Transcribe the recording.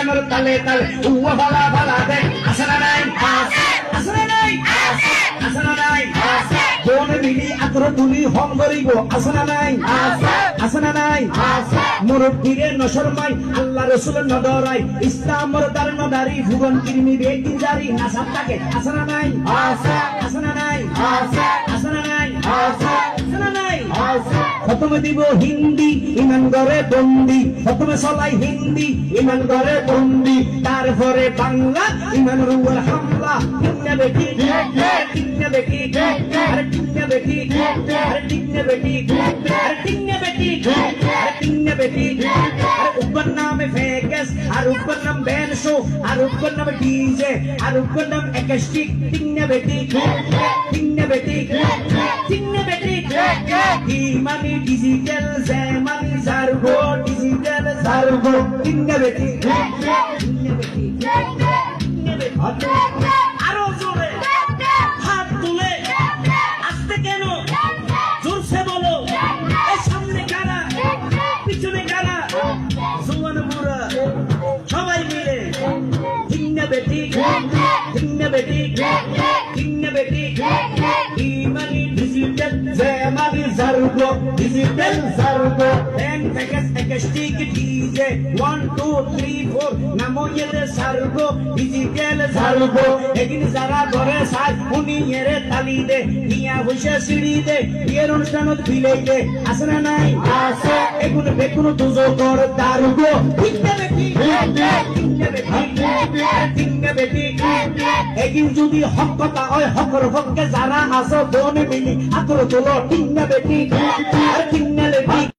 পিয়ানোর তালে তালে উয়া ভালা ভালা দেখ আসনা নাই আসনা নাই আসনা নাই কোন মিলি আতর তুলি হম করিব আসনা নাই আসনা নাই মুরব্বীরে নশরমাই আল্লাহ রাসূল নডরাই ইসলামর দার নডারি ভুবন কিরমি বেকি জারি নাসাব তাকে আসনা নাই আসনা নাই আসনা নাই আসনা নাই প্রথমে দিব হিন্দি ইমান করে বন্দি প্রথমে চলাই হিন্দি ইমান করে বন্দি তারপরে বাংলা ইমান রুয়ার হামলা টিকনে বেটি টিকনে বেটি আরে টিকনে বেটি আরে টিকনে বেটি আরে টিকনে বেটি আরে টিকনে বেটি আরে উপর নাম ফেকাস আর উপর নাম বেনশো আর উপর নাম ডিজে আর উপর নাম একাস্টিক টিকনে বেটি টিকনে বেটি টিকনে বেটি ইমানি ডিজিটাল জামানি জারগো ডিজিটাল জারগো টিকনে বেটি টিকনে বেটি আরো জোরে হাত তুলে আস্তে কেন জোরসে বলো এই সামনে কারা পিছনে কারা জোয়ান বুড়া সবাই মিলে টিকনে বেটি টিকনে বেটি টিকনে বেটি ইমানি ডিজিটাল জামানি জারগো ডিজিটাল জারগো দেন ফেকাস একাস্টিক ডিজে 1 2 3 4 নামো এতে সারগো ডিজিটাল সারগো এদিন যারা ঘরে সাজ উনি এরে তালি দে নিয়া বসে সিঁড়ি দে বিয়ের অনুষ্ঠানত বিলাই দে আসে না নাই আসে এগুলো বেগুন তুজো কর দারগো টিকনে বেটি টিকনে বেটি টিকনে বেটি এগিন যদি হক কথা হয় হকর হককে যারা আসো বোন মিলি আতর তোলো টিকনে বেটি আর টিকনে বেটি